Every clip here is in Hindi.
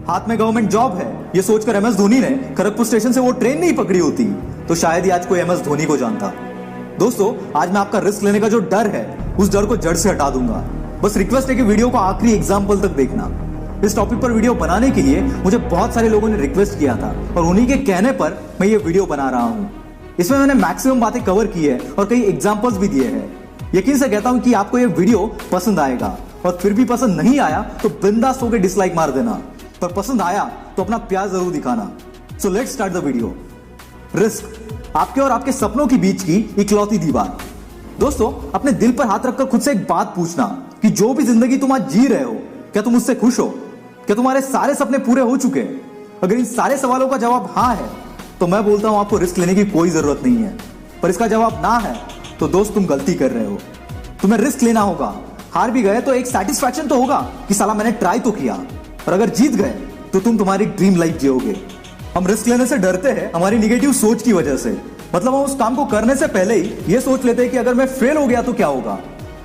हाथ में गवर्नमेंट जॉब है, ये सोचकर एमएस धोनी ने खड़गपुर स्टेशन से वो ट्रेन नहीं पकड़ी होती तो शायद ही आज कोई एमएस धोनी को जानता। दोस्तों, आज मैं आपका रिस्क लेने का जो डर है उस डर को जड़ से हटा दूंगा। बस रिक्वेस्ट है कि वीडियो को आखिरी एग्जाम्पल तक देखना। इस टॉपिक पर वीडियो बनाने के लिए मुझे बहुत सारे लोगों ने रिक्वेस्ट किया था और उन्हीं के कहने पर मैं ये वीडियो बना रहा हूँ। इसमें मैंने मैक्सिमम बातें कवर की है और कई एग्जाम्पल्स भी दिए हैं। यकीन से कहता हूं कि आपको ये वीडियो पसंद आएगा और फिर भी पसंद नहीं आया तो बिंदास होकर डिसलाइक मार देना, पर पसंद आया तो अपना प्यार जरूर दिखाना। So let's start the video. Risk, आपके और आपके सपनों के बीच की इकलौती दीवार। दोस्तों, अपने दिल पर हाथ रखकर खुद से एक बात पूछना कि जो भी जिंदगी तुम आज जी रहे हो, क्या तुम उससे खुश हो? क्या तुम्हारे सारे सपने पूरे हो चुके? अगर इन सारे सवालों का जवाब हाँ है तो मैं बोलता हूं आपको रिस्क लेने की कोई जरूरत नहीं है। पर इसका जवाब ना है तो दोस्त तुम गलती कर रहे हो। तुम्हें रिस्क लेना होगा। हार भी गए तो एक सेटिस्फैक्शन तो होगा कि साला मैंने ट्राई तो किया, और अगर जीत गए तो तुम तुम्हारी ड्रीम लाइफ जियोगे। हम रिस्क लेने से डरते हैं हमारी निगेटिव सोच की वजह से। मतलब हम उस काम को करने से पहले ही ये सोच लेते हैं कि अगर मैं फेल हो गया तो क्या होगा,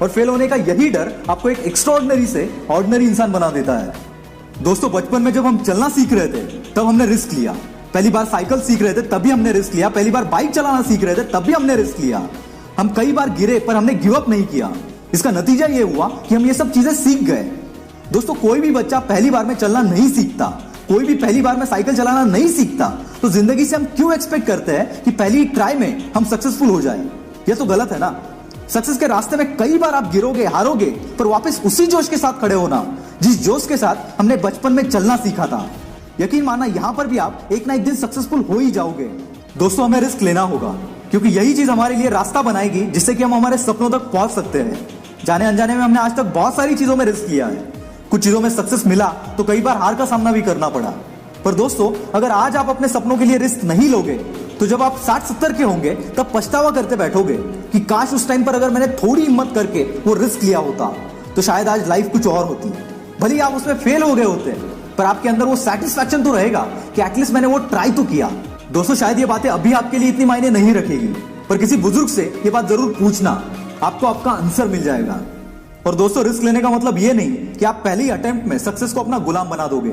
और फेल होने का यही डर आपको एक एक्स्ट्राऑर्डिनरी से ऑर्डिनरी इंसान बना देता है। दोस्तों, बचपन में जब हम चलना सीख रहे थे तब हमने रिस्क लिया। पहली बार साइकिल सीख रहे थे तभी हमने रिस्क लिया। पहली बार बाइक चलाना सीख रहे थे तभी हमने रिस्क लिया। हम कई बार गिरे पर हमने गिव अप नहीं किया। इसका नतीजा ये हुआ कि हम ये सब चीजें सीख गए। दोस्तों, कोई भी बच्चा पहली बार में चलना नहीं सीखता, कोई भी पहली बार में साइकिल चलाना नहीं सीखता, तो जिंदगी से हम क्यों एक्सपेक्ट करते हैं कि पहली ट्राई में हम सक्सेसफुल हो जाए? ये तो गलत है ना। सक्सेस के रास्ते में कई बार आप गिरोगे, हारोगे, पर वापस उसी जोश के साथ खड़े होना जिस जोश के साथ हमने बचपन में चलना सीखा था। यकीन मानना, यहां पर भी आप एक ना एक दिन सक्सेसफुल हो ही जाओगे। दोस्तों, हमें रिस्क लेना होगा क्योंकि यही चीज हमारे लिए रास्ता बनाएगी जिससे कि हम हमारे सपनों तक पहुंच सकते हैं। जाने अनजाने में हमने आज तक बहुत सारी चीजों में रिस्क लिया है। कुछ चीजों में सक्सेस मिला तो कई बार हार का सामना भी करना पड़ा। पर दोस्तों, अगर आज आप अपने सपनों के लिए रिस्क नहीं लोगे तो जब आप 60-70 के होंगे तब पछतावा करते बैठोगे कि काश उस टाइम पर अगर मैंने थोड़ी हिम्मत करके वो रिस्क लिया होता तो शायद आज लाइफ कुछ और होती। भले ही आप उसमें फेल हो गए होते पर आपके अंदर वो सेटिस्फैक्शन तो रहेगा कि एटलीस्ट मैंने वो ट्राई तो किया। दोस्तों, शायद ये बातें अभी आपके लिए इतनी मायने नहीं रखेगी, पर किसी बुजुर्ग से ये बात जरूर पूछना, आपको आपका आंसर मिल जाएगा। और दोस्तों, रिस्क लेने का मतलब ये नहीं कि आप पहली अटेम्प्ट में सक्सेस को अपना गुलाम बना दोगे।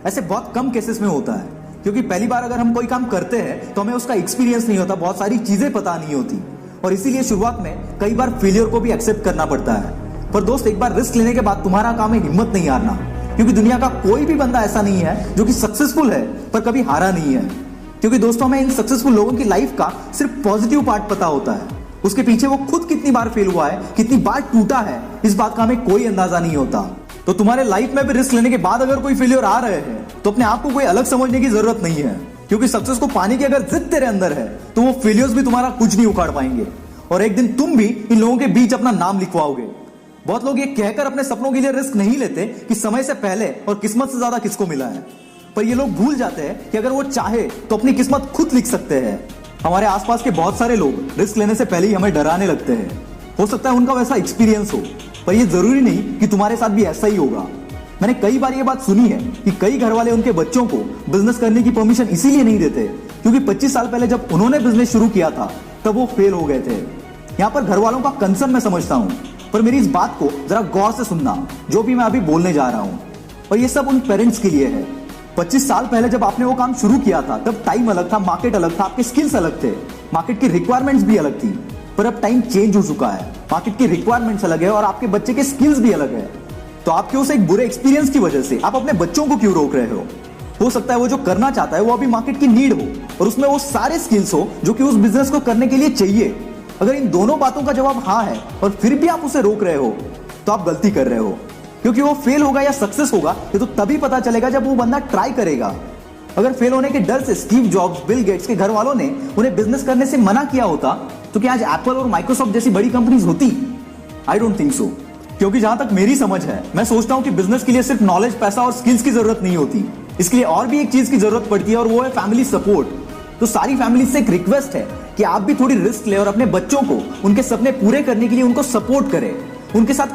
ऐसे बहुत कम केसेस में होता है, क्योंकि पहली बार अगर हम कोई काम करते हैं तो हमें उसका एक्सपीरियंस नहीं होता, बहुत सारी चीजें पता नहीं होती, और इसीलिए शुरुआत में कई बार फेलियर को भी एक्सेप्ट करना पड़ता है। पर दोस्त, एक बार रिस्क लेने के बाद तुम्हारा काम है हिम्मत नहीं हारना, क्योंकि दुनिया का कोई भी बंदा ऐसा नहीं है जो कि सक्सेसफुल है पर कभी हारा नहीं है। क्योंकि दोस्तों, हमें इन सक्सेसफुल लोगों की लाइफ का सिर्फ पॉजिटिव पार्ट पता होता है, उसके पीछे वो खुद कितनी बार फेल हुआ है, कितनी बार टूटा है, इस बात का हमें कोई अंदाजा नहीं होता। तो तुम्हारे लाइफ में भी रिस्क लेने के बाद अगर कोई फेलियर आ रहे हैं तो अपने आप को कोई अलग समझने की जरूरत नहीं है, क्योंकि सक्सेस को पाने की अगर जिद तेरे अंदर है तो वो फेलियर्स भी तुम्हारा कुछ नहीं उखाड़ पाएंगे, और एक दिन तुम भी इन लोगों के बीच अपना नाम लिखवाओगे। बहुत लोग ये कहकर अपने सपनों के लिए रिस्क नहीं लेते कि समय से पहले और किस्मत से ज्यादा किसको मिला है, पर ये लोग भूल जाते हैं कि अगर वो चाहे तो अपनी किस्मत खुद लिख सकते हैं। हमारे आसपास के बहुत सारे लोग रिस्क लेने से पहले ही हमें डराने लगते हैं। हो सकता है उनका वैसा एक्सपीरियंस हो, पर ये जरूरी नहीं कि तुम्हारे साथ भी ऐसा ही होगा। मैंने कई बार ये बात सुनी है कि कई घर वाले उनके बच्चों को बिजनेस करने की परमिशन इसीलिए नहीं देते क्योंकि 25 साल पहले जब उन्होंने बिजनेस शुरू किया था तब वो फेल हो गए थे। यहाँ पर घर वालों का कंसर्न मैं समझता हूँ, पर मेरी इस बात को जरा गौर से सुनना जो भी मैं अभी बोलने जा रहा हूँ। और ये सब उन पेरेंट्स के लिए है। 25 साल पहले जब आपने वो काम शुरू किया था तब टाइम अलग था, मार्केट अलग था, आपके स्किल्स अलग थे, मार्केट की रिक्वायरमेंट्स भी अलग थी। पर अब टाइम चेंज हो चुका है, मार्केट की रिक्वायरमेंट्स अलग है और आपके बच्चे के स्किल्स भी अलग है। तो आपके उस एक बुरे एक्सपीरियंस की वजह से आप अपने बच्चों को क्यों रोक रहे हो सकता है वो जो करना चाहता है वो अभी मार्केट की नीड हो और उसमें वो सारे स्किल्स हो जो कि उस बिजनेस को करने के लिए चाहिए। अगर इन दोनों बातों का जवाब हाँ है और फिर भी आप उसे रोक रहे हो तो आप गलती कर रहे हो, क्योंकि वो फेल होगा या सक्सेस होगा ये तो तभी पता चलेगा जब वो बंदा ट्राई करेगा। अगर फेल होने के डर से स्टीव जॉब्स, बिल गेट्स के घर वालों ने उन्हें बिजनेस करने से मना किया होता तो क्या आज एप्पल और माइक्रोसॉफ्ट जैसी बड़ी कंपनीज होती? I don't think so. क्योंकि जहां तक मेरी समझ है, मैं सोचता हूं कि बिजनेस के लिए सिर्फ नॉलेज, पैसा और स्किल्स की जरूरत नहीं होती, इसके लिए और भी एक चीज की जरूरत पड़ती है और वो है फैमिली सपोर्ट। तो सारी फैमिली से एक रिक्वेस्ट है कि आप भी थोड़ी रिस्क ले और अपने बच्चों को उनके सपने पूरे करने के लिए उनको सपोर्ट करें, उनके साथ